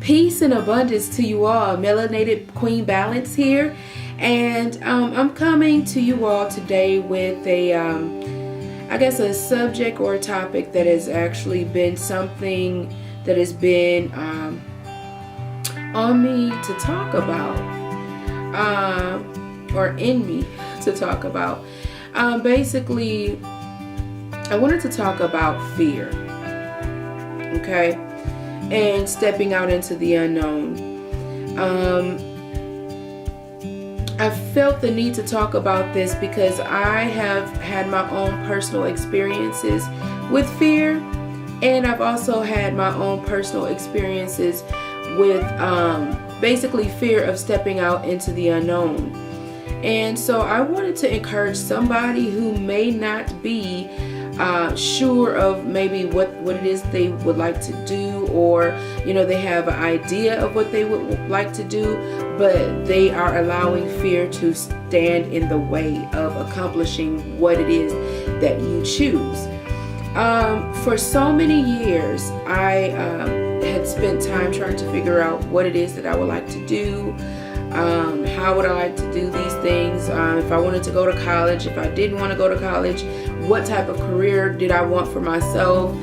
Peace and abundance to you all. Melanated Queen Balance here, and I'm coming to you all today with a I guess a subject or a topic that has actually been something that has been on me to talk about, or in me to talk about. Basically, I wanted to talk about fear, okay, and stepping out into the unknown. I felt the need to talk about this because I have had my own personal experiences with fear, and I've also had my own personal experiences with basically fear of stepping out into the unknown. And so I wanted to encourage somebody who may not be sure of maybe what it is they would like to do, or they have an idea of what they would like to do, but they are allowing fear to stand in the way of accomplishing what it is that you choose. For so many years, I had spent time trying to figure out what it is that I would like to do. How would I like to do these things? If I wanted to go to college, if I didn't want to go to college, what type of career did I want for myself?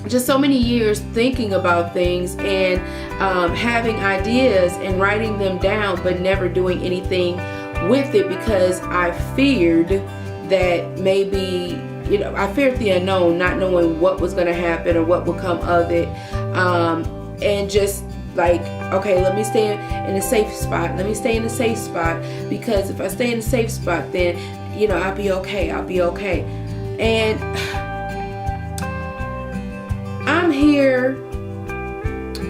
Just so many years thinking about things and having ideas and writing them down, but never doing anything with it because I feared that maybe, I feared the unknown, not knowing what was going to happen or what would come of it. And just like, okay, let me stay in a safe spot. Let me stay in a safe spot, because if I stay in a safe spot, then, I'll be okay. I'll be okay. And I'm here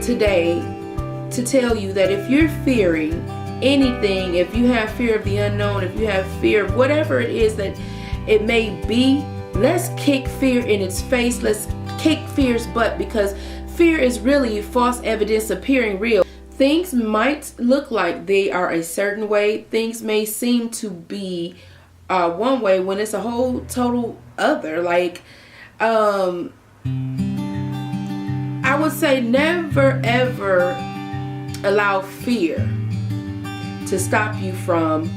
today to tell you that if you're fearing anything, if you have fear of the unknown, if you have fear of whatever it is that it may be, let's kick fear in its face. Let's kick fear's butt, because fear is really false evidence appearing real. Things might look like they are a certain way. Things may seem to be one way when it's a whole total other. Like, I would say never ever allow fear to stop you from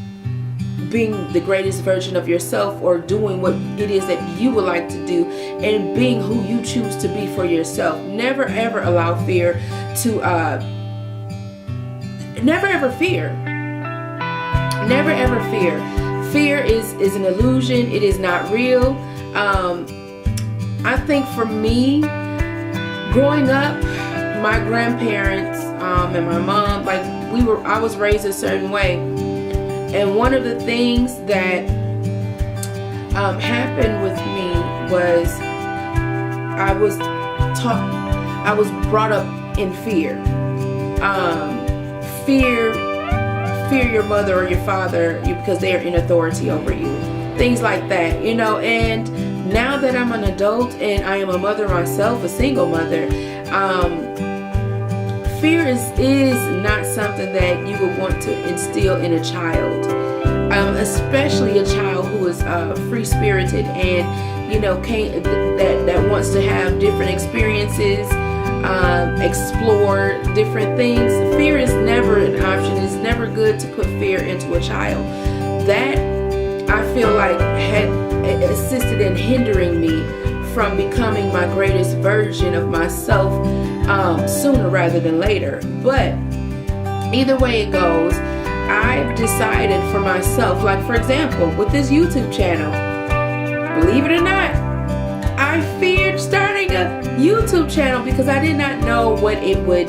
being the greatest version of yourself, or doing what it is that you would like to do, and being who you choose to be for yourself. Never ever allow fear to never ever fear. Never ever fear. Fear is an illusion. It is not real. I think for me, growing up, my grandparents and my mom, I was raised a certain way. And one of the things that happened with me was I was brought up in fear. Fear your mother or your father because they are in authority over you. Things like that, and now that I'm an adult and I am a mother myself, a single mother, fear is not something that you would want to instill in a child, especially a child who is free-spirited and that wants to have different experiences, explore different things. Fear is never an option. It's never good to put fear into a child. That, I feel like, had assisted in hindering me from becoming my greatest version of myself sooner rather than later. But either way it goes, I've decided for myself, like for example, with this YouTube channel, believe it or not, I feared starting a YouTube channel because I did not know what it would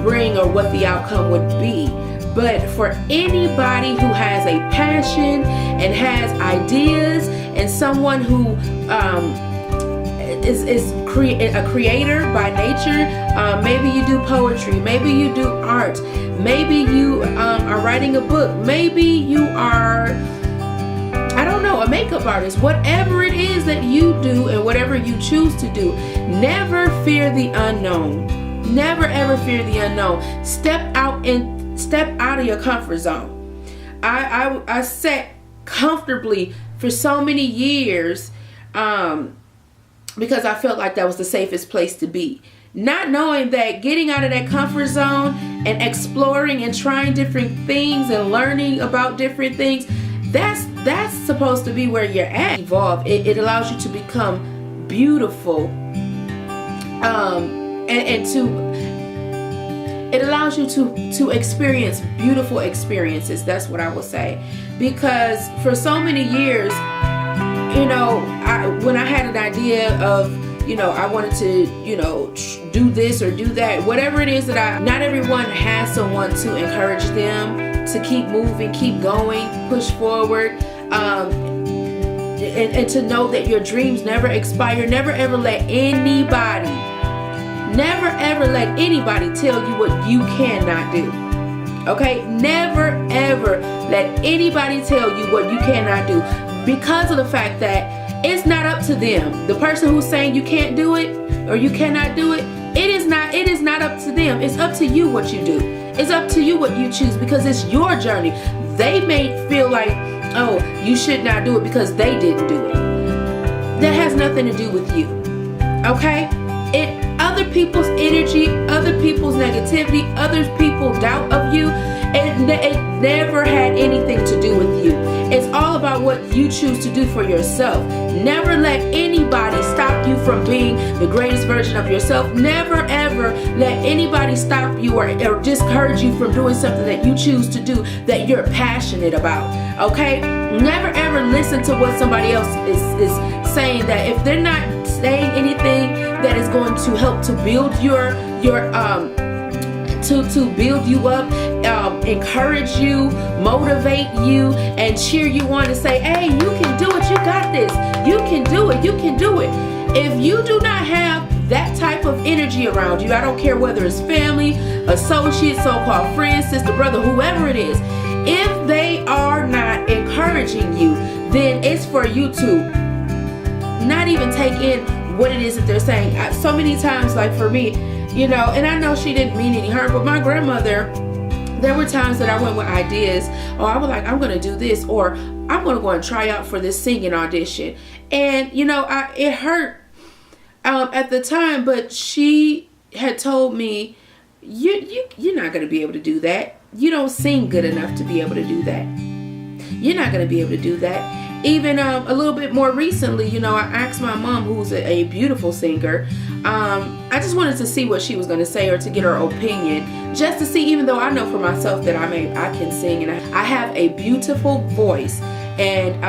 bring or what the outcome would be. But for anybody who has a passion and has ideas, and someone who is a creator by nature, maybe you do poetry, maybe you do art, maybe you are writing a book, maybe you are, I don't know, a makeup artist, whatever it is that you do and whatever you choose to do, never fear the unknown. Never ever fear the unknown. Step out of your comfort zone. I sat comfortably for so many years because I felt like that was the safest place to be. not knowing that getting out of that comfort zone and exploring and trying different things and learning about different things, that's supposed to be where you're at. Evolve. It allows you to become beautiful, it allows you to experience beautiful experiences. That's what I will say. Because for so many years, you know, when I had an idea of, you know, I wanted to, you know, do this or do that, whatever it is that not everyone has someone to encourage them to keep moving, keep going, push forward, and to know that your dreams never expire. Never ever let anybody tell you what you cannot do. Okay? Never ever let anybody tell you what you cannot do, because of the fact that it's not up to them. The person who's saying you can't do it or you cannot do it, it is not up to them. It's up to you what you do. It's up to you what you choose, because it's your journey. They may feel like, oh, you should not do it because they didn't do it. That has nothing to do with you. Okay? Other people's energy, other people's negativity, other people's doubt of you, it never had anything to do with you. It's all about what you choose to do for yourself. Never let anybody stop you from being the greatest version of yourself. Never ever let anybody stop you or discourage you from doing something that you choose to do that you're passionate about. Okay? Never ever listen to what somebody else is saying, that if they're not saying anything that is going to help to build to build you up, encourage you, motivate you, and cheer you on and say, hey, you can do it, you got this, you can do it, you can do it. If you do not have that type of energy around you, I don't care whether it's family, associates, so-called friends, sister, brother, whoever it is, if they are not encouraging you, then it's for you to not even take in what it is that they're saying. So many times, like for me, you know, and I know she didn't mean any harm, but my grandmother, there were times that I went with ideas, or I was like, I'm going to do this, or I'm going to go and try out for this singing audition. And, you know, it hurt at the time, but she had told me, you're not going to be able to do that. You don't sing good enough to be able to do that. You're not going to be able to do that. Even a little bit more recently, you know, I asked my mom, who's a beautiful singer, I just wanted to see what she was going to say, or to get her opinion, just to see, even though I know for myself that I can sing and I have a beautiful voice, and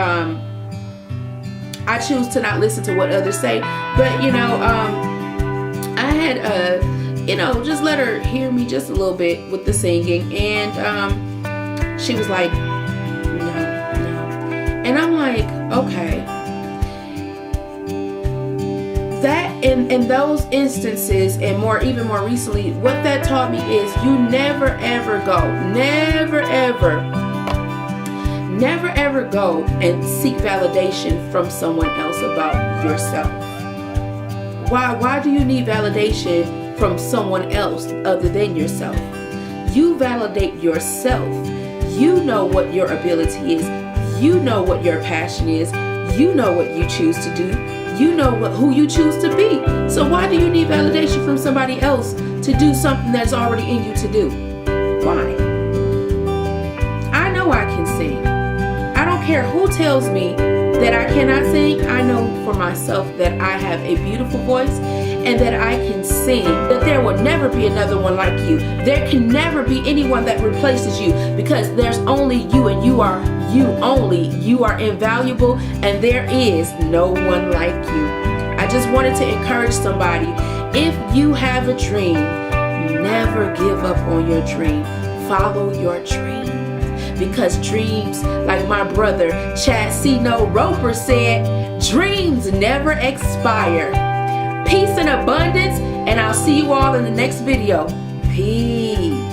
I choose to not listen to what others say. But, you know, I had, you know, just let her hear me just a little bit with the singing, and she was like, and I'm like, okay. That in those instances, and even more recently, what that taught me is you never ever go and seek validation from someone else about yourself. Why do you need validation from someone else other than yourself? You validate yourself. You know what your ability is. You know what your passion is. You know what you choose to do. You know who you choose to be. So why do you need validation from somebody else to do something that's already in you to do? Why? I know I can sing. I don't care who tells me that I cannot sing. I know for myself that I have a beautiful voice and that I can sing, that there will never be another one like you. There can never be anyone that replaces you, because there's only you, and you are you only. You are invaluable, and there is no one like you. I just wanted to encourage somebody, if you have a dream, never give up on your dream. Follow your dream, because dreams, like my brother Chad C. Roper said, dreams never expire. Peace and abundance, and I'll see you all in the next video. Peace.